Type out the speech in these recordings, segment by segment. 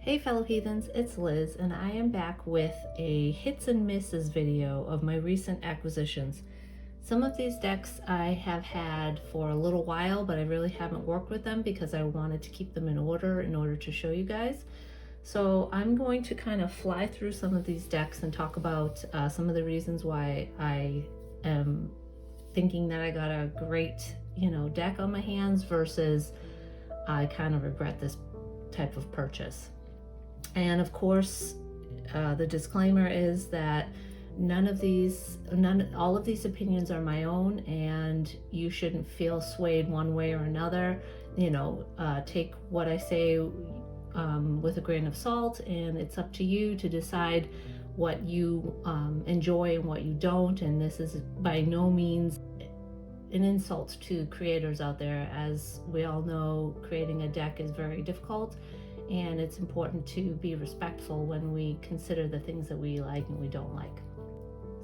Hey fellow heathens, it's Liz and I am back with a hits and misses video of my recent acquisitions. Some of these decks I have had for a little while, but I really haven't worked with them because I wanted to keep them in order to show you guys. So I'm going to kind of fly through some of these decks and talk about some of the reasons why I am thinking that I got a great, deck on my hands versus I kind of regret this type of purchase. And of course, the disclaimer is that all of these opinions are my own, and you shouldn't feel swayed one way or another. Take what I say with a grain of salt, and it's up to you to decide what you enjoy and what you don't. And this is by no means an insult to creators out there. As we all know, creating a deck is very difficult, and it's important to be respectful when we consider the things that we like and we don't like.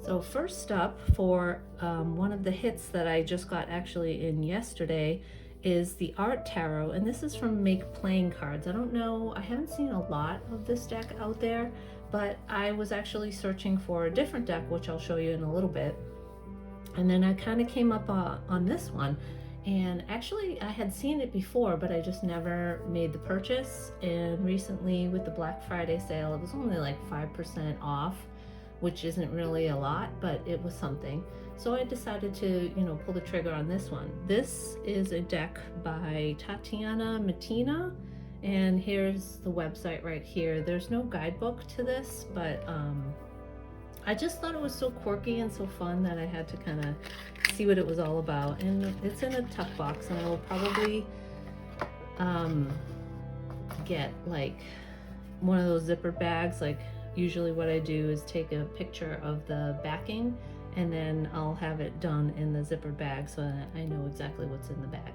So first up, for one of the hits that I just got actually in yesterday, is the Art Tarot, and this is from Make Playing Cards. I don't know, I haven't seen a lot of this deck out there, but I was actually searching for a different deck, which I'll show you in a little bit. And then I kind of came up on this one. And actually I had seen it before, but I just never made the purchase. And recently with the Black Friday sale, it was only like 5% off, which isn't really a lot, but it was something. So I decided to, pull the trigger on this one. This is a deck by Tatiana Mattina, and here's the website right here. There's no guidebook to this, but I just thought it was so quirky and so fun that I had to kind of see what it was all about. And it's in a tuck box, and I will probably get like one of those zipper bags. Like usually what I do is take a picture of the backing, and then I'll have it done in the zipper bag so that I know exactly what's in the bag.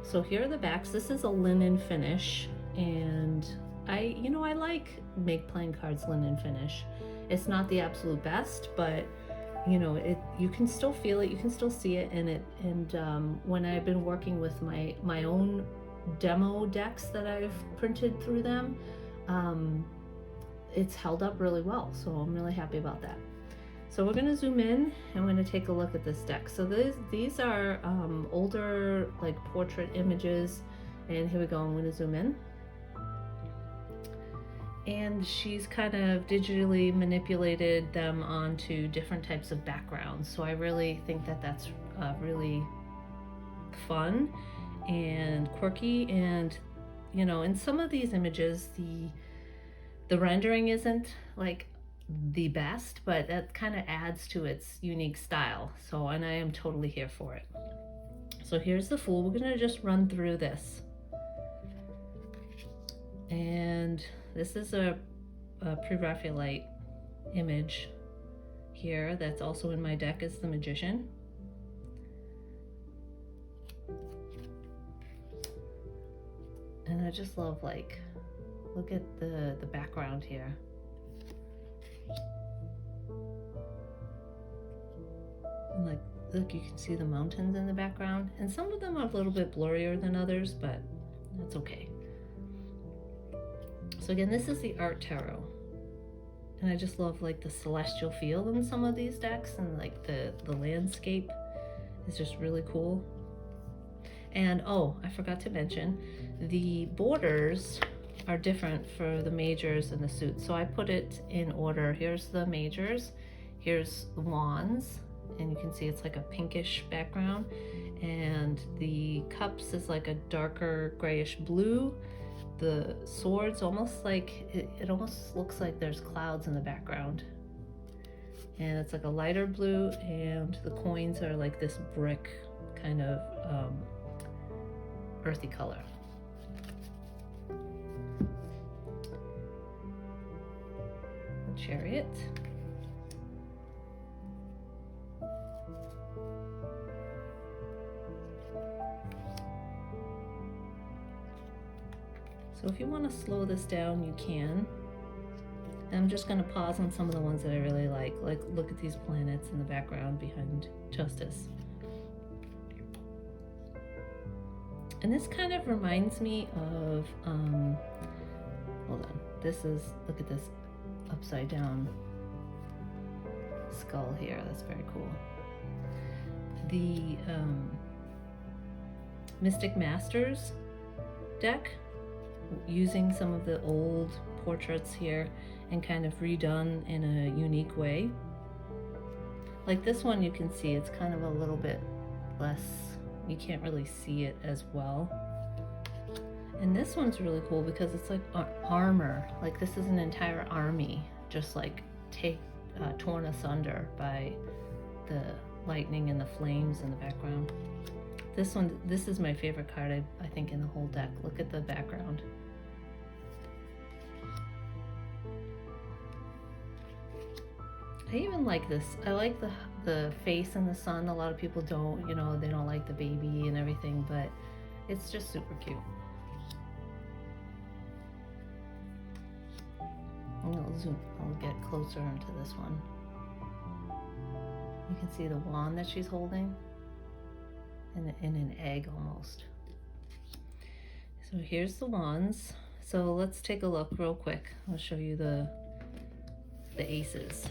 So here are the backs. This is a linen finish, and I like Make Playing Cards linen finish. It's not the absolute best, but you can still feel it, you can still see it in it. And when I've been working with my own demo decks that I've printed through them, it's held up really well, so I'm really happy about that. So we're going to zoom in and we're going to take a look at this deck. So these are older, like, portrait images, and here we go. I'm going to zoom in. And she's kind of digitally manipulated them onto different types of backgrounds. So I really think that that's really fun and quirky. And in some of these images, the rendering isn't like the best, but that kind of adds to its unique style. So, and I am totally here for it. So here's the Fool. We're gonna just run through this. And this is a Pre-Raphaelite image here that's also in my deck, is the Magician. And I just love, like, look at the background here. And like, look, you can see the mountains in the background. And some of them are a little bit blurrier than others, but that's okay. So again, this is the Art Tarot, and I just love like the celestial feel in some of these decks, and like the landscape is just really cool. And oh, I forgot to mention, the borders are different for the majors and the suits. So I put it in order. Here's the majors, here's the wands, and you can see it's like a pinkish background, and the cups is like a darker grayish blue. The swords almost like it almost looks like there's clouds in the background, and it's like a lighter blue, and the coins are like this brick kind of earthy color. Chariot. So if you want to slow this down, you can. And I'm just going to pause on some of the ones that I really like look at these planets in the background behind Justice. And this kind of reminds me of, hold on, this is, look at this upside down skull here. That's very cool. The Mystic Masters deck, using some of the old portraits here and kind of redone in a unique way. Like this one, you can see it's kind of a little bit less, you can't really see it as well. And this one's really cool because it's like armor. Like this is an entire army just like torn asunder by the lightning and the flames in the background. This one, this is my favorite card, I think, in the whole deck. Look at the background. I even like this. I like the face in the sun. A lot of people don't, you know, they don't like the baby and everything, but it's just super cute. I'll get closer into this one. You can see the wand that she's holding in an egg almost. So here's the wands. So let's take a look real quick. I'll show you the aces.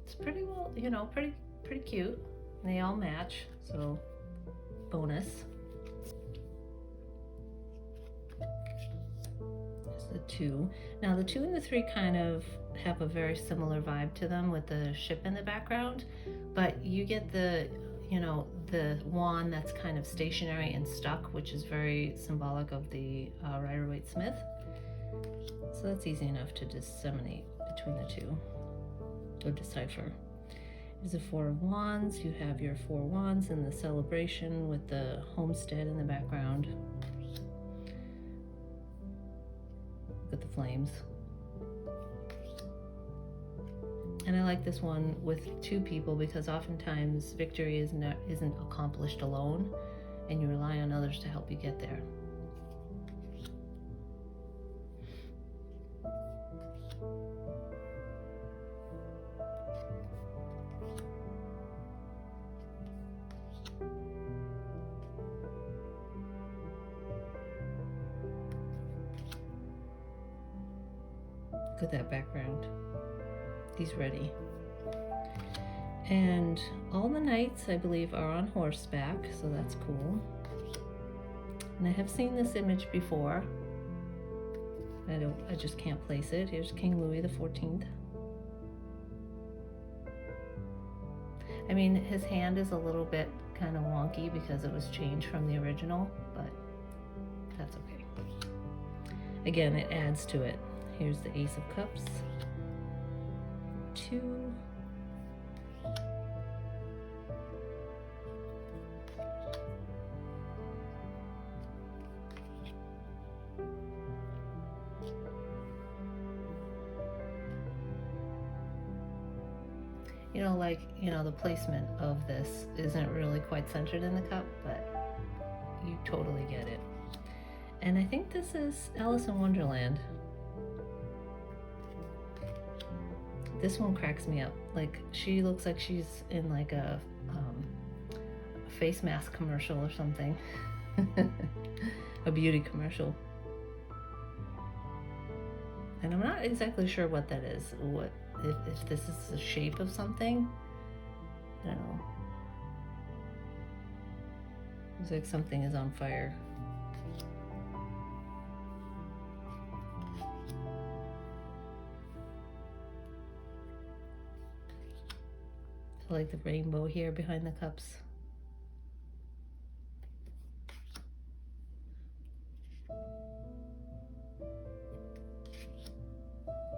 It's pretty well, you know, pretty cute. They all match, so bonus. There's the 2. Now the 2 and the 3 kind of have a very similar vibe to them with the ship in the background, but you get the, you know, the wand that's kind of stationary and stuck, which is very symbolic of the Rider-Waite-Smith. So that's easy enough to disseminate between the two, or decipher. There's a 4 of Wands. You have your 4 Wands in the celebration with the homestead in the background. Look at the flames. And I like this one with 2 people because oftentimes victory isn't accomplished alone, and you rely on others to help you get there. Look at that background. He's ready. And all the knights, I believe, are on horseback, so that's cool. And I have seen this image before. I just can't place it. Here's King Louis the 14th. I mean, his hand is a little bit kind of wonky because it was changed from the original, but that's okay. Again, it adds to it. Here's the Ace of Cups. 2. You know, like, you know, the placement of this isn't really quite centered in the cup, but you totally get it. And I think this is Alice in Wonderland. This one cracks me up. Like, she looks like she's in like a face mask commercial or something. A beauty commercial. And I'm not exactly sure what that is. What if this is the shape of something? I don't know. Looks like something is on fire. I like the rainbow here behind the cups.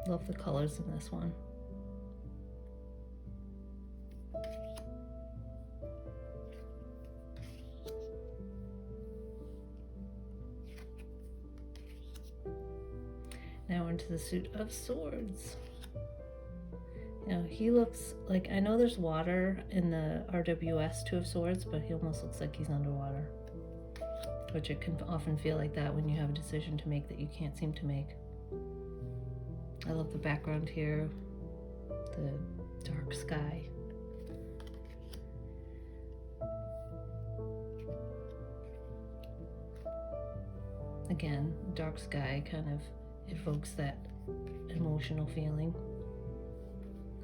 Love the colors in this one. Now into the suit of swords. You know, he looks like, I know there's water in the RWS Two of Swords, but he almost looks like he's underwater. Which it can often feel like that when you have a decision to make that you can't seem to make. I love the background here, the dark sky. Again, dark sky kind of evokes that emotional feeling.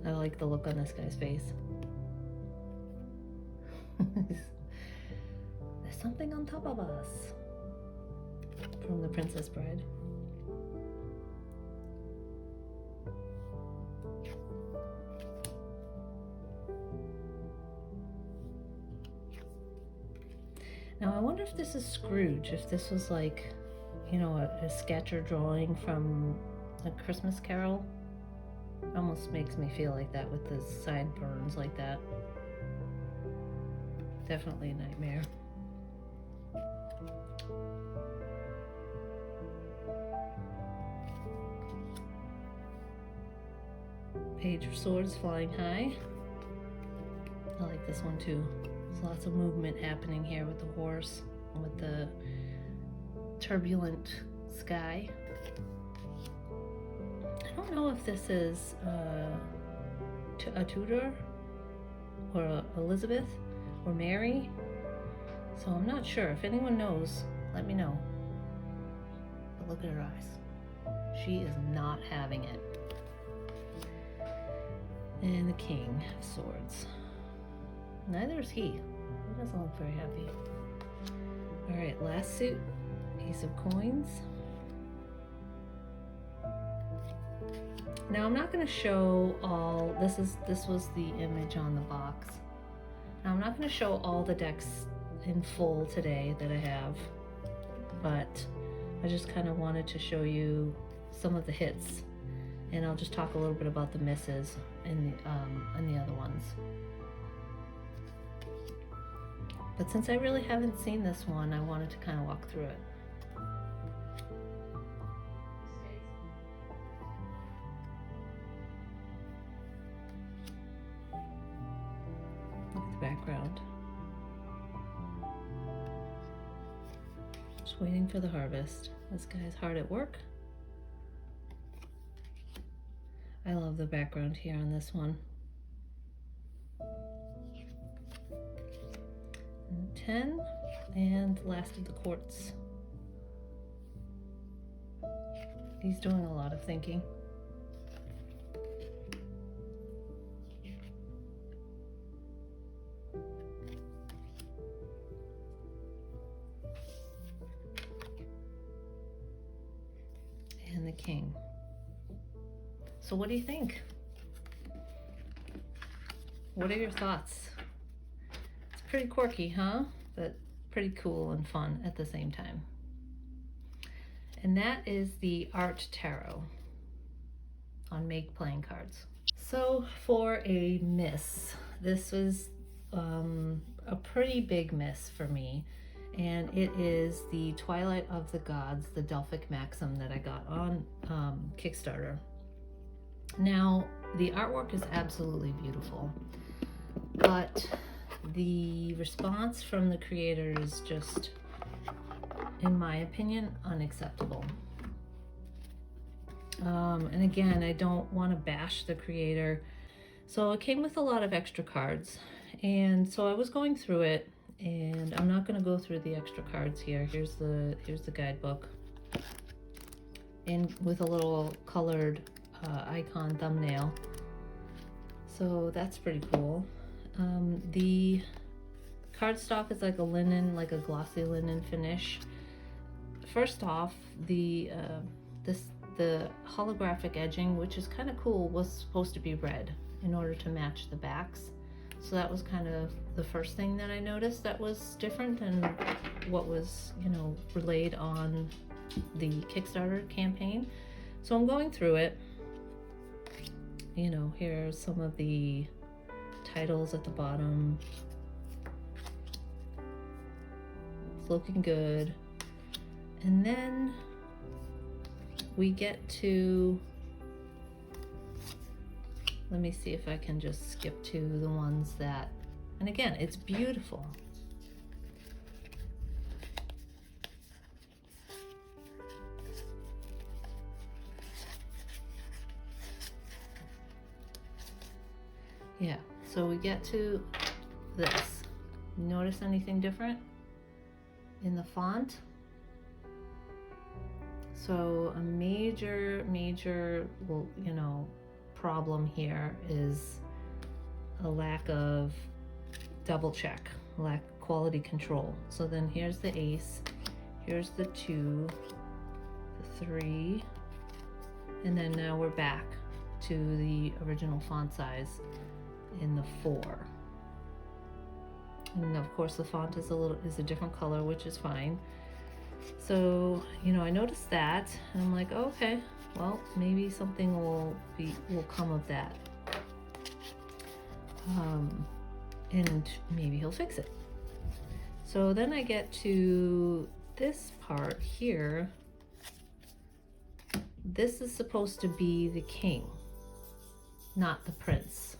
I like the look on this guy's face. There's something on top of us. From The Princess Bride. Now I wonder if this is Scrooge, if this was like, you know, a sketch or drawing from A Christmas Carol. Almost makes me feel like that with the sideburns like that. Definitely a nightmare. Page of Swords flying high. I like this one too. There's lots of movement happening here with the horse and with the turbulent sky. I don't know if this is a Tudor or a Elizabeth or Mary, so I'm not sure. If anyone knows, let me know. But look at her eyes. She is not having it. And the King of Swords. Neither is he. He doesn't look very happy. All right, last suit. Ace of Coins. Now I'm not going to show all. This was the image on the box. Now I'm not going to show all the decks in full today that I have, but I just kind of wanted to show you some of the hits, and I'll just talk a little bit about the misses in the other ones. But since I really haven't seen this one, I wanted to kind of walk through it. Look at the background. Just waiting for the harvest. This guy's hard at work. I love the background here on this one. And 10, and last of the courts. He's doing a lot of thinking. And the King. So what do you think? What are your thoughts? It's pretty quirky, huh? But pretty cool and fun at the same time. And that is the Art Tarot on Make playing cards. So for a miss, this was a pretty big miss for me. And it is the Twilight of the Gods, the Delphic Maxim that I got on Kickstarter. Now, the artwork is absolutely beautiful, but the response from the creator is just, in my opinion, unacceptable. And again, I don't want to bash the creator. So it came with a lot of extra cards, and so I was going through it, and I'm not going to go through the extra cards here. Here's the guidebook, and with a little colored icon thumbnail. So that's pretty cool. The cardstock is like a linen, like a glossy linen finish. First off, the holographic edging, which is kind of cool, was supposed to be red in order to match the backs. So that was kind of the first thing that I noticed that was different than what was, you know, relayed on the Kickstarter campaign. So I'm going through it. You know, here's some of the titles at the bottom. It's looking good. And then we get to, let me see if I can just skip to the ones that, and again, it's beautiful. Yeah, so we get to this. Notice anything different in the font? So a major, well, you know, problem here is a lack of double check, lack of quality control. So then here's the ace, here's the 2, the 3, and then now we're back to the original font size in the 4. And of course the font is a different color, which is fine. So, you know, I noticed that and I'm like, oh, okay, well, maybe something will come of that. And maybe he'll fix it. So then I get to this part here. This is supposed to be the king, not the prince.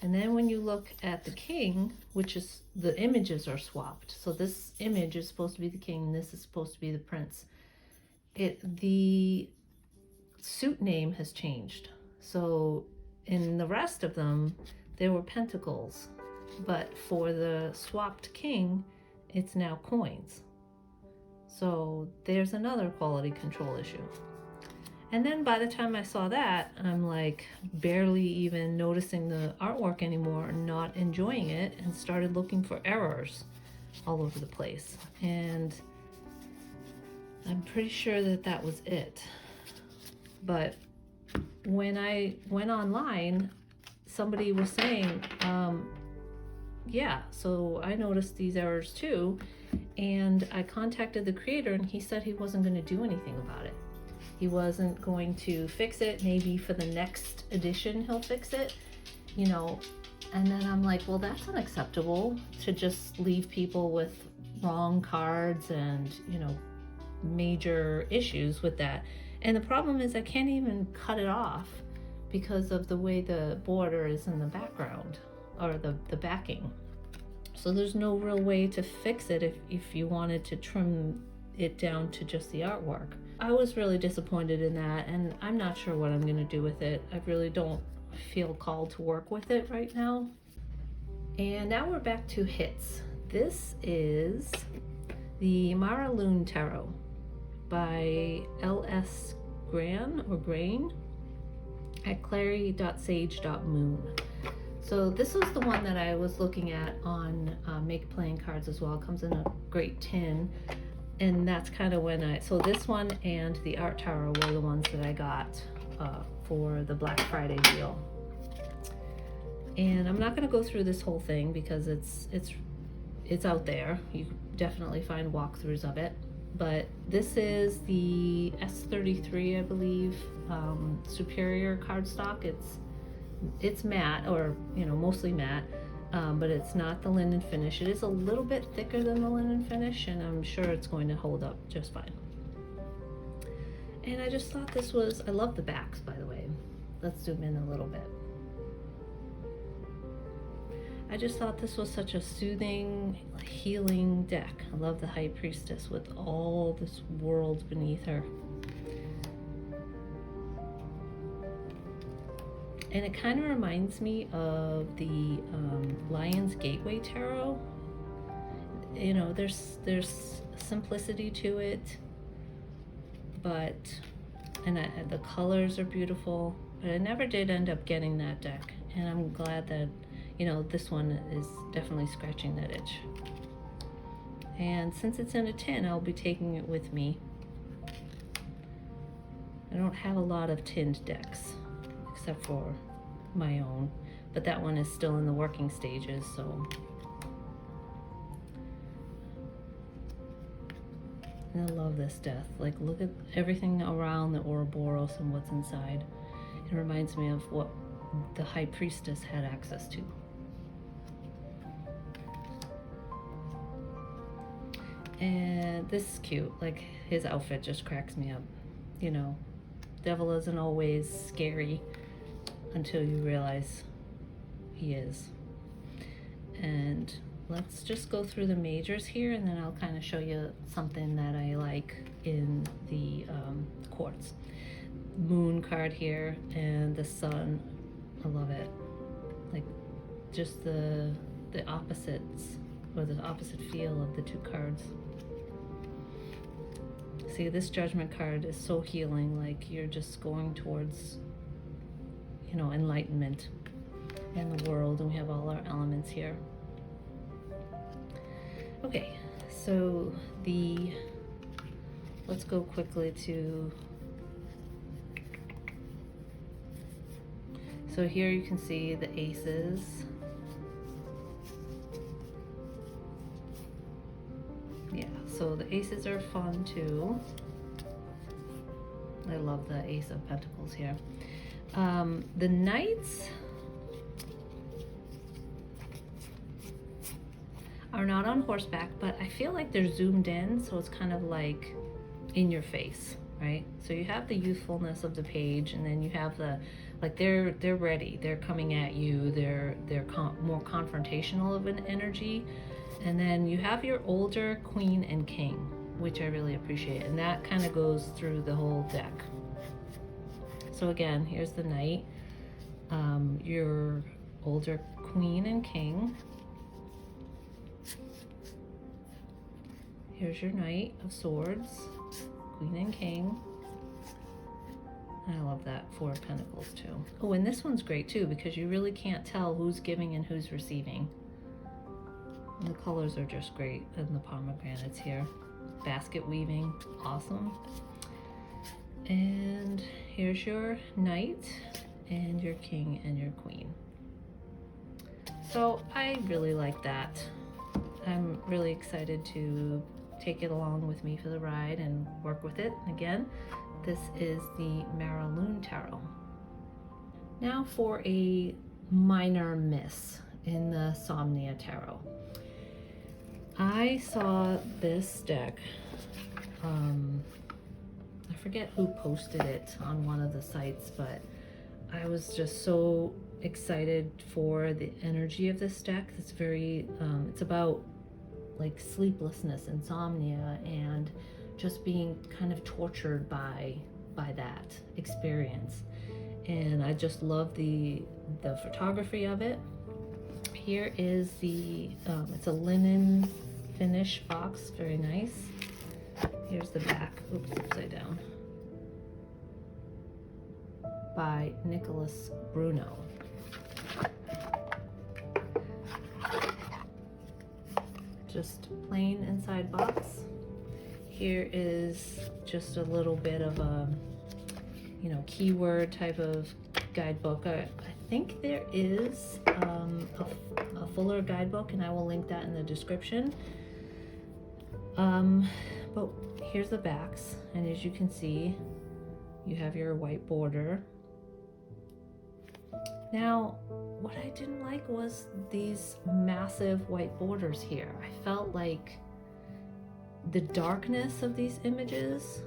And then when you look at the king, which is, the images are swapped. So this image is supposed to be the king, and this is supposed to be the prince. The suit name has changed. So in the rest of them, there were pentacles. But for the swapped king, it's now coins. So there's another quality control issue. And then by the time I saw that, I'm like barely even noticing the artwork anymore, not enjoying it, and started looking for errors all over the place. And I'm pretty sure that that was it. But when I went online, somebody was saying, yeah, so I noticed these errors too. And I contacted the creator and he said he wasn't going to do anything about it. He wasn't going to fix it. Maybe for the next edition he'll fix it, you know. And then I'm like, well, that's unacceptable to just leave people with wrong cards and, you know, major issues with that. And the problem is I can't even cut it off because of the way the border is in the background, or the backing. So there's no real way to fix it if you wanted to trim it down to just the artwork. I was really disappointed in that, and I'm not sure what I'm gonna do with it. I really don't feel called to work with it right now. And now we're back to hits. This is the Lunne Tarot by L.S. Grain at clary.sage.moon. So this was the one that I was looking at on Make Playing Cards as well. It comes in a great tin. And that's kind of when so this one and the Art Tarot were the ones that I got for the Black Friday deal. And I'm not going to go through this whole thing because it's out there. You can definitely find walkthroughs of it. But this is the S33, I believe, Superior cardstock. It's matte, or you know, mostly matte. But it's not the linen finish. It is a little bit thicker than the linen finish, and I'm sure it's going to hold up just fine. And I just thought this was, I love the backs, by the way. Let's zoom in a little bit. I just thought this was such a soothing, healing deck. I love the High Priestess with all this world beneath her. And it kind of reminds me of the Lion's Gateway Tarot. You know, there's simplicity to it, but the colors are beautiful. But I never did end up getting that deck, and I'm glad that, you know, this one is definitely scratching that itch. And since it's in a tin, I'll be taking it with me. I don't have a lot of tinned decks, except for my own, but that one is still in the working stages, so. And I love this death. Like, look at everything around the Ouroboros and what's inside. It reminds me of what the High Priestess had access to. And this is cute. Like, his outfit just cracks me up. You know, devil isn't always scary until you realize he is. And let's just go through the majors here, and then I'll kind of show you something that I like in the quartz. Moon card here, and the sun. I love it. Like, just the opposites, or the opposite feel of the two cards. See, this Judgment card is so healing, like you're just going towards, you know, enlightenment in the world, and we have all our elements here. Okay, so let's go quickly to, so here you can see the aces. Yeah, so the aces are fun too. I love the Ace of Pentacles here. The Knights are not on horseback, but I feel like they're zoomed in, so it's kind of like in your face, right? So you have the youthfulness of the page, and then you have the, like, they're ready, they're coming at you, they're more confrontational of an energy. And then you have your older Queen and King, which I really appreciate, and that kind of goes through the whole deck. So again, here's the Knight, your older Queen and King. Here's your Knight of Swords, Queen and King. I love that Four of Pentacles too. Oh, and this one's great too, because you really can't tell who's giving and who's receiving. And the colors are just great, and the pomegranates here. Basket weaving, awesome. And here's your Knight and your King and your Queen. So I really like that. I'm really excited to take it along with me for the ride and work with it. Again, this is the Lunne Tarot. Now for a minor miss in the Somnia Tarot. I saw this deck, I forget who posted it on one of the sites, but I was just so excited for the energy of this deck. It's very, it's about like sleeplessness, insomnia, and just being kind of tortured by that experience. And I just love the photography of it. Here is the, it's a linen finish box, very nice. Here's the back, oops, upside down, by Nicholas Bruno. Just plain inside box. Here is just a little bit of a, you know, keyword type of guidebook. I think there is a fuller guidebook, and I will link that in the description. But here's the backs, and as you can see, you have your white border. Now, what I didn't like was these massive white borders here. I felt like the darkness of these images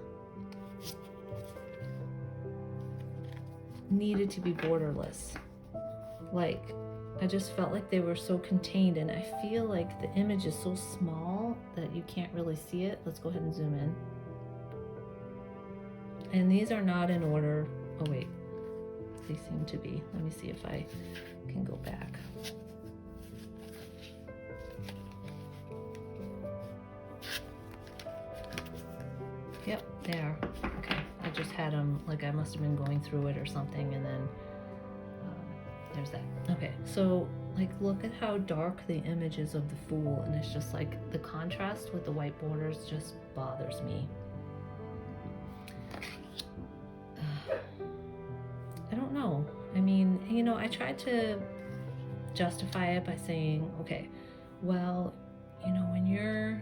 needed to be borderless. Like, I just felt like they were so contained, and I feel like the image is so small that you can't really see it. Let's go ahead and zoom in. And these are not in order. Oh wait, they seem to be. Let me see if I can go back. Yep, there. Okay, I just had them, like I must have been going through it or something, and then there's that. Okay, so like look at how dark the image is of the Fool, and it's just like the contrast with the white borders just bothers me. I don't know. I mean, you know, I tried to justify it by saying, okay, well, you know, when you're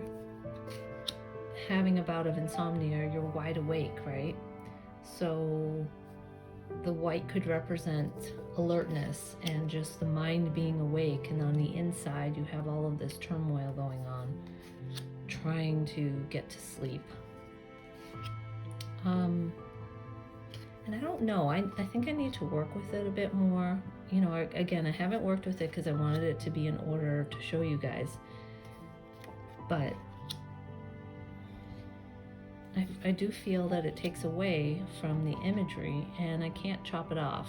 having a bout of insomnia, you're wide awake, right? So the white could represent alertness and just the mind being awake, and on the inside you have all of this turmoil going on, trying to get to sleep. And I don't know, I think I need to work with it a bit more. You know, again, I haven't worked with it because I wanted it to be in order to show you guys, but I do feel that it takes away from the imagery, and I can't chop it off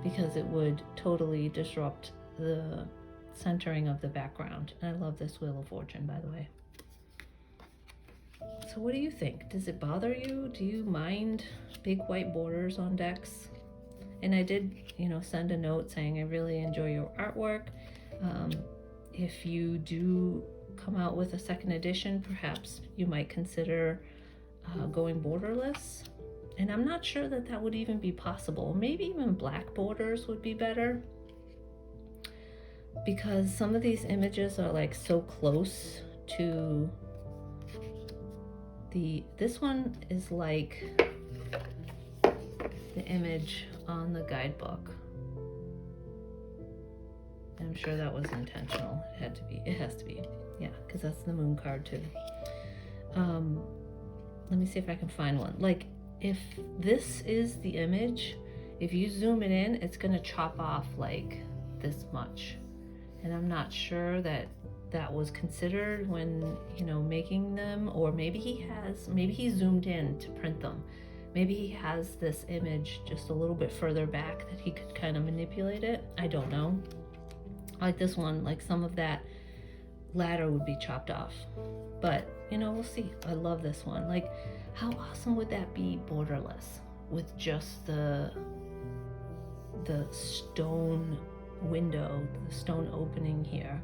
because it would totally disrupt the centering of the background. And I love this Wheel of Fortune, by the way. So what do you think? Does it bother you? Do you mind big white borders on decks? And I did, send a note saying I really enjoy your artwork. If you do come out with a second edition, perhaps you might consider going borderless. And I'm not sure that that would even be possible. Maybe even black borders would be better, because some of these images are like so close to this one is like the image on the guidebook. I'm sure that was intentional. It has to be, yeah, because that's the moon card too. Let me see if I can find one. Like, if this is the image, if you zoom it in, it's gonna chop off like this much. And I'm not sure that that was considered when, making them, or maybe he zoomed in to print them. Maybe he has this image just a little bit further back that he could kind of manipulate it. I don't know. Like this one, like some of that ladder would be chopped off. But, we'll see. I love this one. Like, how awesome would that be borderless with just the stone window, the stone opening here?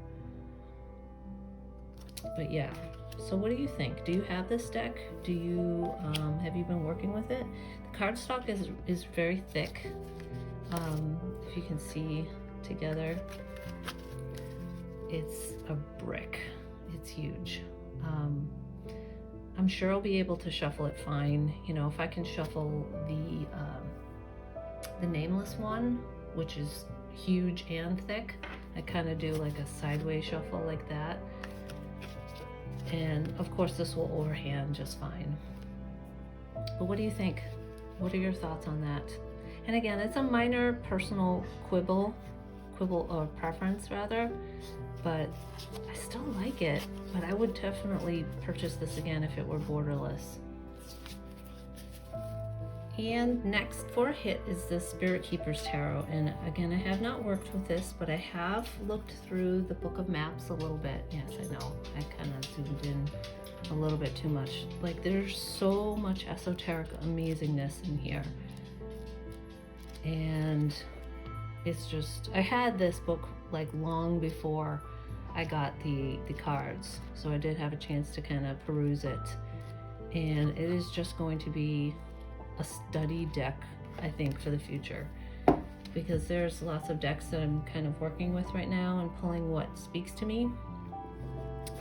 But yeah, so what do you think? Do you have this deck? Do you have you been working with it? The cardstock is very thick. If you can see together, it's a brick. It's huge. I'm sure I'll be able to shuffle it fine. If I can shuffle the nameless one, which is huge and thick, I kind of do like a sideways shuffle like that. And of course this will overhand just fine. But what do you think? What are your thoughts on that? And again, it's a minor personal quibble or preference rather, but I still like it. But I would definitely purchase this again if it were borderless. And next for a hit is the Spirit Keepers Tarot. And again, I have not worked with this, but I have looked through the Book of Maps a little bit. Yes, I know, I kind of zoomed in a little bit too much. Like, there's so much esoteric amazingness in here. And it's just, I had this book like long before I got the cards. So I did have a chance to kind of peruse it. And it is just going to be a study deck, I think, for the future, because there's lots of decks that I'm kind of working with right now and pulling what speaks to me.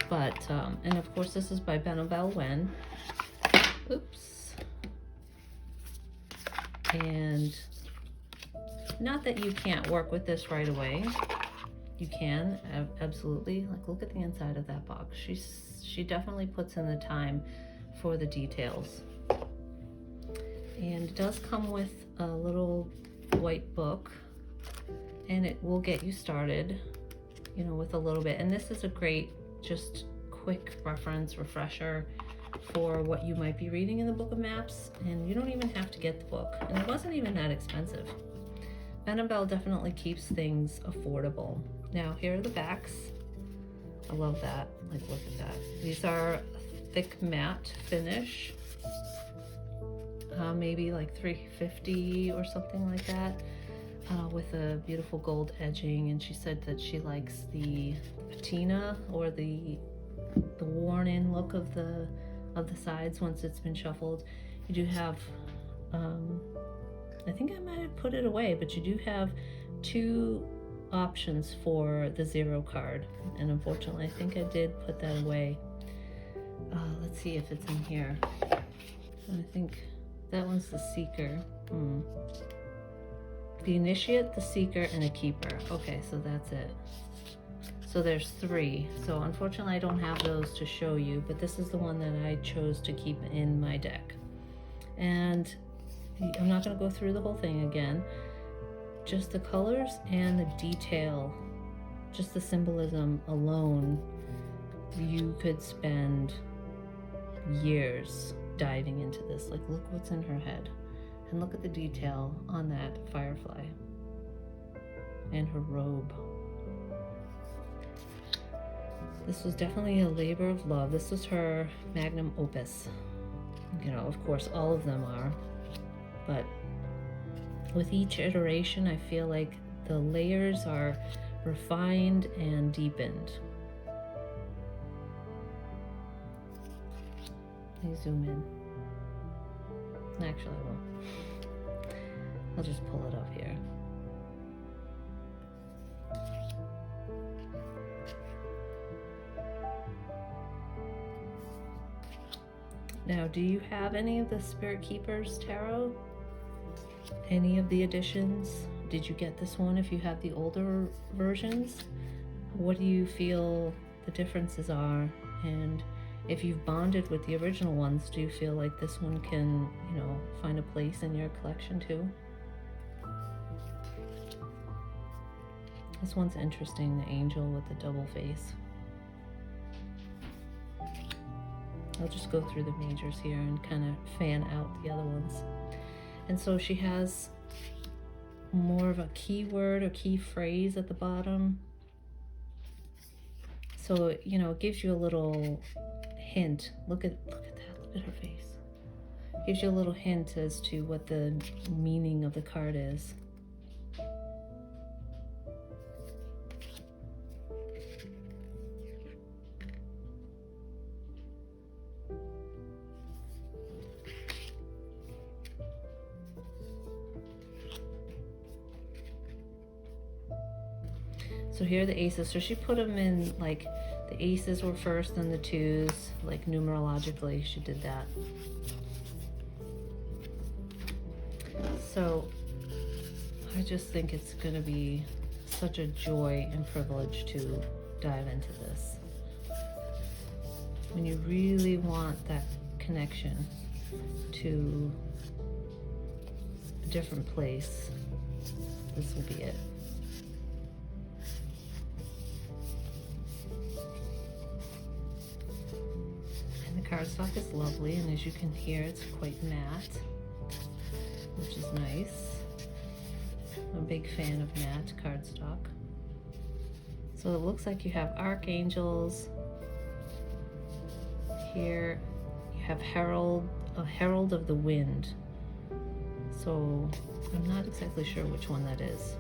But and of course this is by Annabelle Wen. Oops. And not that you can't work with this right away. You can, absolutely. Like, look at the inside of that box. She definitely puts in the time for the details. And it does come with a little white book, and it will get you started, with a little bit. And this is a great, just quick reference, refresher for what you might be reading in the Book of Maps. And you don't even have to get the book. And it wasn't even that expensive. Annabelle definitely keeps things affordable. Now, here are the backs. I love that. Like, look at that. These are thick matte finish. Maybe like $3.50 or something like that, with a beautiful gold edging. And she said that she likes the patina, or the worn-in look of the sides once it's been shuffled. You do have, I think I might have put it away, but you do have two options for the 0 card, and unfortunately I think I did put that away. Let's see if it's in here. I think that one's the Seeker. The Initiate, the Seeker, and a Keeper. Okay, so that's it. So there's 3. So unfortunately I don't have those to show you, but this is the one that I chose to keep in my deck. And I'm not going to go through the whole thing again. Just the colors and the detail, just the symbolism alone, you could spend years diving into this. Like, look what's in her head, and look at the detail on that firefly and her robe. This was definitely a labor of love. This was her magnum opus. You know, of course, all of them are. But with each iteration, I feel like the layers are refined and deepened. Let me zoom in. Actually, I won't. I'll just pull it up here. Now, do you have any of the Spirit Keepers Tarot? Any of the editions? Did you get this one if you have the older versions? What do you feel the differences are? And if you've bonded with the original ones, do you feel like this one can, you know, find a place in your collection too? This one's interesting, the angel with the double face. I'll just go through the majors here and kind of fan out the other ones. And so she has more of a keyword or key phrase at the bottom. So, you know, it gives you a little hint. Look at that, look at her face. Gives you a little hint as to what the meaning of the card is. So here are the aces. So she put them in, like, the aces were first, then the twos, like numerologically she did that. So I just think it's gonna be such a joy and privilege to dive into this. When you really want that connection to a different place, this will be it. Cardstock is lovely, and as you can hear, it's quite matte, which is nice. I'm a big fan of matte cardstock. So it looks like you have archangels. Here you have a herald of the wind. So I'm not exactly sure which one that is.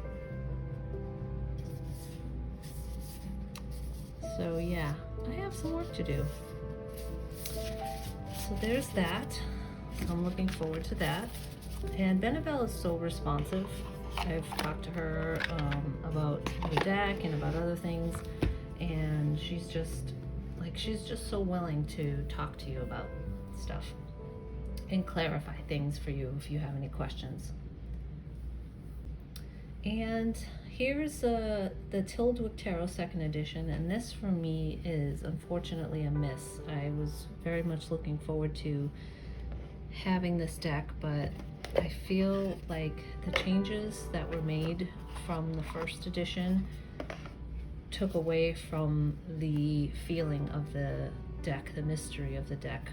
So yeah, I have some work to do. So there's that. I'm looking forward to that. And Benabelle is so responsive. I've talked to her about the deck and about other things, and she's just so willing to talk to you about stuff and clarify things for you if you have any questions. And here's the Tyldwick Tarot 2nd edition, and this for me is unfortunately a miss. I was very much looking forward to having this deck, but I feel like the changes that were made from the 1st edition took away from the feeling of the deck, the mystery of the deck.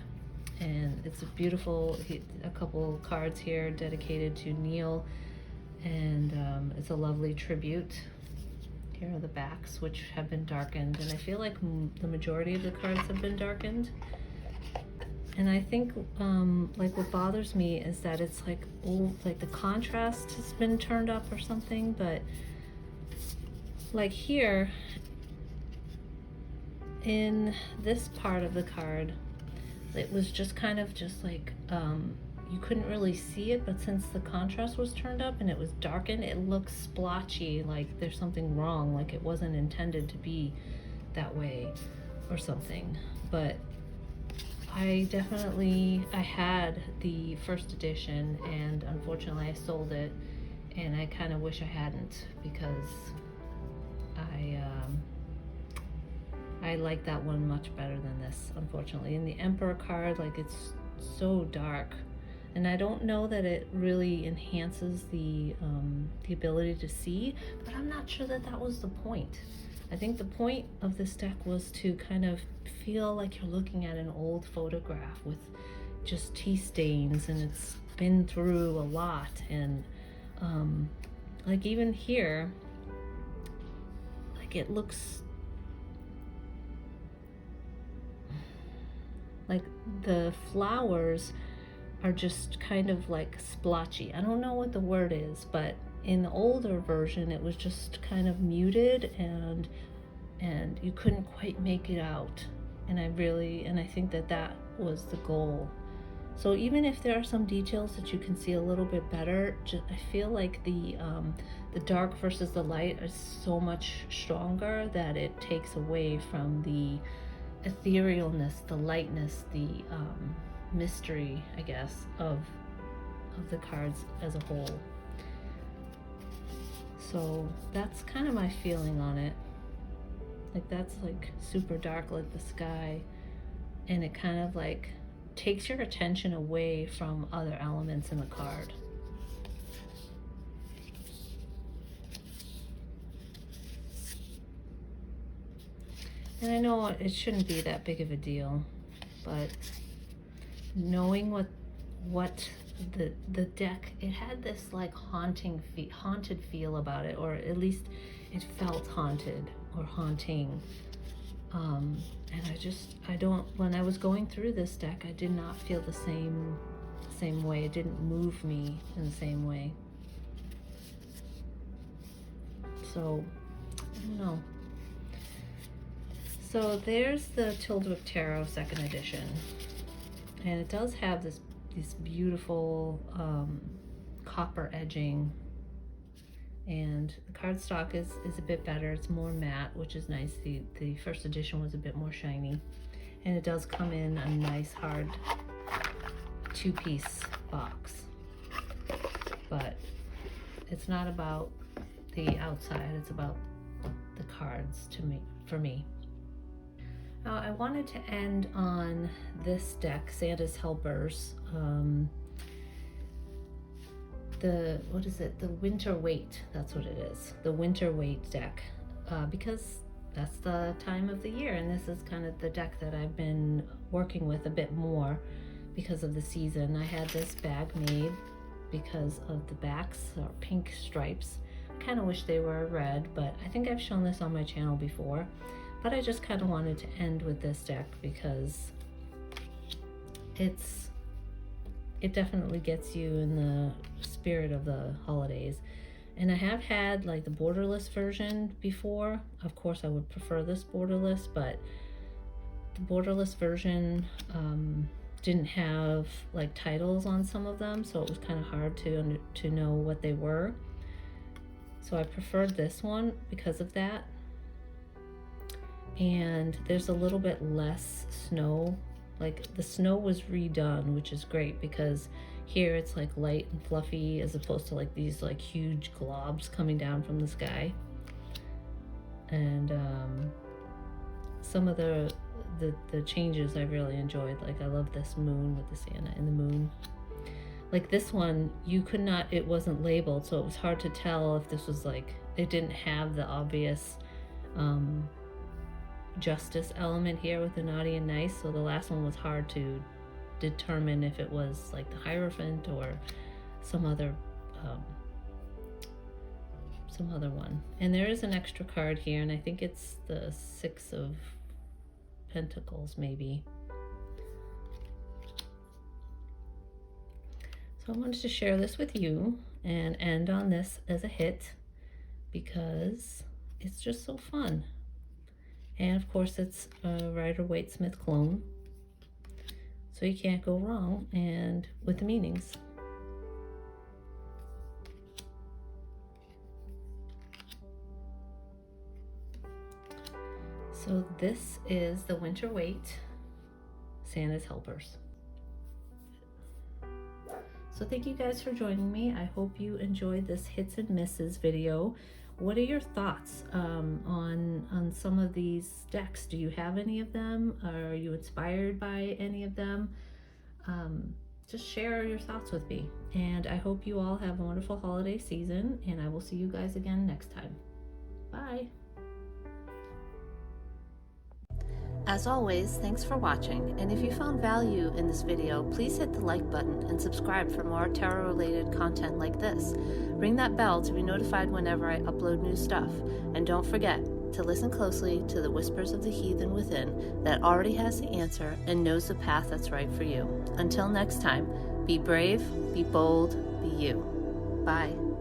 And it's a beautiful, a couple cards here dedicated to Neil, and it's a lovely tribute. Here are the backs, which have been darkened, and I feel like the majority of the cards have been darkened. And I think like what bothers me is that it's like, oh, like the contrast has been turned up or something, but like here in this part of the card, it was just kind of just like you couldn't really see it, but since the contrast was turned up and it was darkened, it looks splotchy, like there's something wrong, like it wasn't intended to be that way or something. But I had the 1st edition, and unfortunately I sold it, and I kind of wish I hadn't, because I like that one much better than this, unfortunately. And the Emperor card, like, it's so dark, and I don't know that it really enhances the ability to see, but I'm not sure that that was the point. I think the point of this deck was to kind of feel like you're looking at an old photograph with just tea stains, and it's been through a lot. And like even here, like it looks Like the flowers are just kind of like splotchy. I don't know what the word is, but in the older version it was just kind of muted and you couldn't quite make it out. And I think that was the goal. So even if there are some details that you can see a little bit better, I feel like the dark versus the light is so much stronger that it takes away from the etherealness, the lightness, the mystery, I guess, of the cards as a whole. So that's kind of my feeling on it. Like that's like super dark like the sky, and it kind of like takes your attention away from other elements in the card. And I know it shouldn't be that big of a deal, but knowing what the deck, it had this like haunted feel about it, or at least it felt haunted or haunting. And when I was going through this deck, I did not feel the same way. It didn't move me in the same way. So, I don't know. So there's the Tyldwick Tarot 2nd edition. And it does have this beautiful copper edging. And the cardstock is a bit better. It's more matte, which is nice. The 1st edition was a bit more shiny. And it does come in a nice hard 2-piece box. But it's not about the outside, it's about the cards for me. Now I wanted to end on this deck, Santa's Helpers. The Winter Waite, that's what it is, the Winter Waite deck, because that's the time of the year, and this is kind of the deck that I've been working with a bit more because of the season. I had this bag made because of the backs are pink stripes. I kind of wish they were red, but I think I've shown this on my channel before, but I just kind of wanted to end with this deck because it definitely gets you in the spirit of the holidays. And I have had like the borderless version before. Of course I would prefer this borderless, but the borderless version didn't have like titles on some of them, so it was kind of hard to know what they were. So I preferred this one because of that. And there's a little bit less snow. Like the snow was redone, which is great because here it's like light and fluffy as opposed to like these like huge globs coming down from the sky. And some of the changes I really enjoyed. Like I love this moon with the Santa and the moon. Like this one, it wasn't labeled, so it was hard to tell if this was like, it didn't have the obvious justice element here with the naughty and nice, so the last one was hard to determine if it was like the Hierophant or some other one. And there is an extra card here, and I think it's the 6 of Pentacles maybe. So I wanted to share this with you and end on this as a hit because it's just so fun. And of course it's a Rider-Waite Smith clone, so you can't go wrong and with the meanings. So this is the Winter Waite Santa's Helpers. So thank you guys for joining me. I hope you enjoyed this hits and misses video. What are your thoughts on some of these decks? Do you have any of them? Are you inspired by any of them? Just share your thoughts with me. And I hope you all have a wonderful holiday season, and I will see you guys again next time. Bye. As always, thanks for watching, and if you found value in this video, please hit the like button and subscribe for more tarot-related content like this. Ring that bell to be notified whenever I upload new stuff, and don't forget, to listen closely to the whispers of the heathen within that already has the answer and knows the path that's right for you. Until next time, be brave, be bold, be you. Bye.